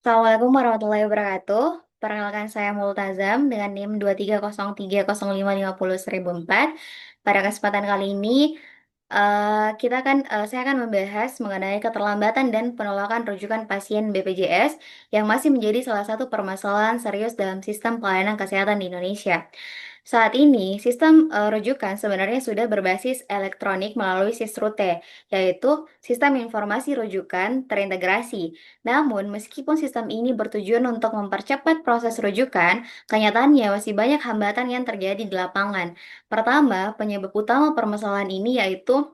Assalamualaikum warahmatullahi wabarakatuh. Perkenalkan saya Multazam dengan NIM 2303050501004. Pada kesempatan kali ini, saya akan membahas mengenai keterlambatan dan penolakan rujukan pasien BPJS yang masih menjadi salah satu permasalahan serius dalam sistem pelayanan kesehatan di Indonesia. Saat ini, sistem rujukan sebenarnya sudah berbasis elektronik melalui SISRUTE, yaitu Sistem Informasi Rujukan Terintegrasi. Namun, meskipun sistem ini bertujuan untuk mempercepat proses rujukan, kenyataannya masih banyak hambatan yang terjadi di lapangan. Pertama, penyebab utama permasalahan ini yaitu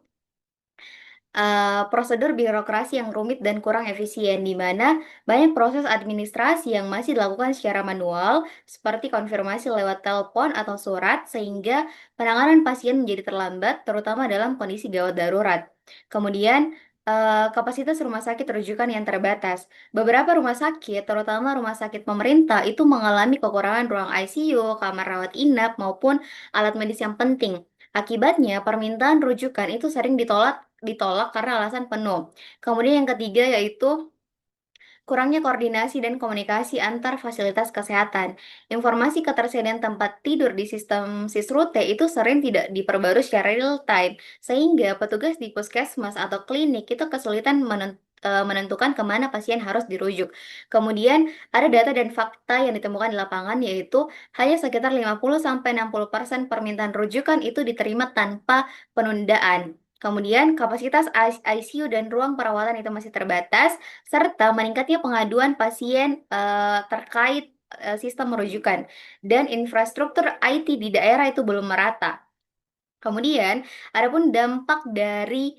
prosedur birokrasi yang rumit dan kurang efisien, di mana banyak proses administrasi yang masih dilakukan secara manual, seperti konfirmasi lewat telepon atau surat, sehingga penanganan pasien menjadi terlambat, terutama dalam kondisi gawat darurat. Kemudian, kapasitas rumah sakit rujukan yang terbatas. Beberapa rumah sakit, terutama rumah sakit pemerintah, itu mengalami kekurangan ruang ICU, kamar rawat inap, maupun alat medis yang penting. Akibatnya, permintaan rujukan itu sering ditolak karena alasan penuh. Kemudian yang ketiga yaitu kurangnya koordinasi dan komunikasi antar fasilitas kesehatan. Informasi ketersediaan tempat tidur di sistem Sisrute itu sering tidak diperbarui secara real time, sehingga petugas di puskesmas atau klinik itu kesulitan menentukan kemana pasien harus dirujuk. Kemudian ada data dan fakta yang ditemukan di lapangan yaitu hanya sekitar 50-60% permintaan rujukan itu diterima tanpa penundaan. Kemudian kapasitas ICU dan ruang perawatan itu masih terbatas, serta meningkatnya pengaduan pasien terkait sistem merujukan dan infrastruktur IT di daerah itu belum merata. Kemudian, adapun dampak dari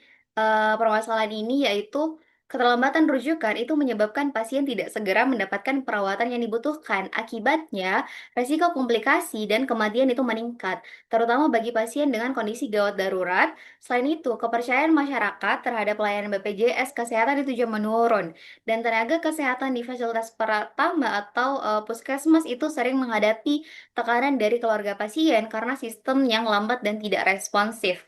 permasalahan ini yaitu keterlambatan rujukan itu menyebabkan pasien tidak segera mendapatkan perawatan yang dibutuhkan. Akibatnya, resiko komplikasi dan kematian itu meningkat, terutama bagi pasien dengan kondisi gawat darurat. Selain itu, kepercayaan masyarakat terhadap pelayanan BPJS kesehatan itu juga menurun, dan tenaga kesehatan di fasilitas pertama atau puskesmas itu sering menghadapi tekanan dari keluarga pasien karena sistem yang lambat dan tidak responsif.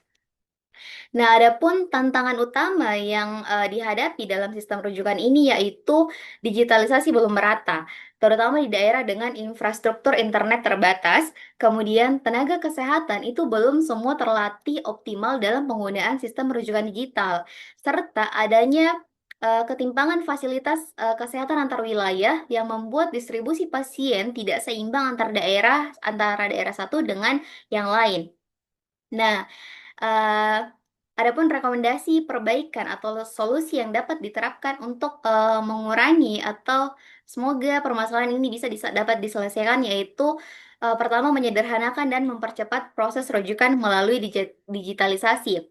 Nah, adapun tantangan utama yang dihadapi dalam sistem rujukan ini yaitu digitalisasi belum merata, terutama di daerah dengan infrastruktur internet terbatas. Kemudian, tenaga kesehatan itu belum semua terlatih optimal dalam penggunaan sistem rujukan digital, serta adanya ketimpangan fasilitas kesehatan antar wilayah yang membuat distribusi pasien tidak seimbang antara daerah satu dengan yang lain. Nah, Eee, adapun rekomendasi perbaikan atau solusi yang dapat diterapkan untuk, mengurangi atau semoga permasalahan ini dapat diselesaikan yaitu, pertama menyederhanakan dan mempercepat proses rujukan melalui digitalisasi.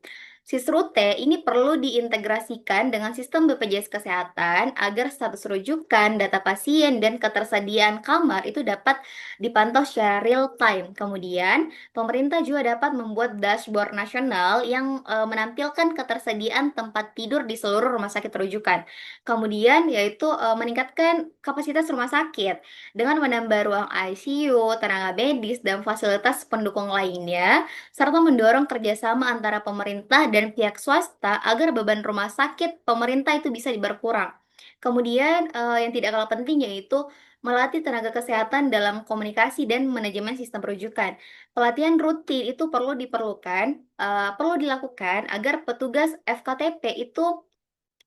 Sisrute ini perlu diintegrasikan dengan sistem BPJS Kesehatan agar status rujukan, data pasien, dan ketersediaan kamar itu dapat dipantau secara real time. Kemudian, pemerintah juga dapat membuat dashboard nasional yang menampilkan ketersediaan tempat tidur di seluruh rumah sakit rujukan. Kemudian yaitu meningkatkan kapasitas rumah sakit dengan menambah ruang ICU, tenaga medis, dan fasilitas pendukung lainnya, serta mendorong kerjasama antara pemerintah dan pihak swasta agar beban rumah sakit pemerintah itu bisa berkurang. Kemudian yang tidak kalah penting yaitu melatih tenaga kesehatan dalam komunikasi dan manajemen sistem rujukan. Pelatihan rutin itu perlu dilakukan agar petugas FKTP itu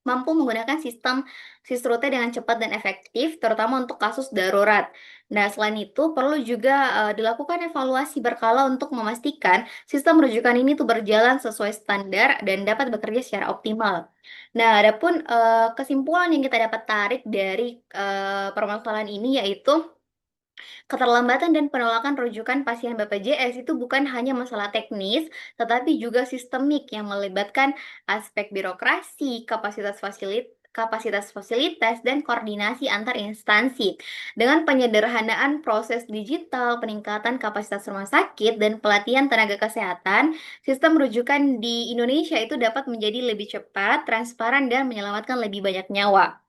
mampu menggunakan sistem Sisrute dengan cepat dan efektif, terutama untuk kasus darurat. Nah, selain itu perlu juga dilakukan evaluasi berkala untuk memastikan sistem rujukan ini tuh berjalan sesuai standar dan dapat bekerja secara optimal. Nah, adapun kesimpulan yang kita dapat tarik dari permasalahan ini yaitu keterlambatan dan penolakan rujukan pasien BPJS itu bukan hanya masalah teknis, tetapi juga sistemik yang melibatkan aspek birokrasi, kapasitas fasilitas, dan koordinasi antar instansi. Dengan penyederhanaan proses digital, peningkatan kapasitas rumah sakit, dan pelatihan tenaga kesehatan, sistem rujukan di Indonesia itu dapat menjadi lebih cepat, transparan, dan menyelamatkan lebih banyak nyawa.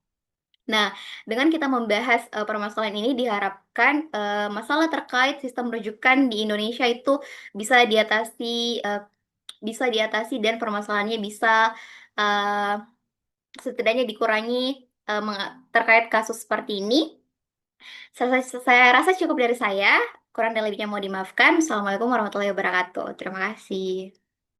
Nah, dengan kita membahas, permasalahan ini diharapkan, masalah terkait sistem rujukan di Indonesia itu bisa diatasi dan permasalahannya bisa, eee, setidaknya dikurangi, terkait kasus seperti ini. Saya rasa cukup dari saya, kurang dan lebihnya mohon dimaafkan. Assalamualaikum warahmatullahi wabarakatuh. Terima kasih.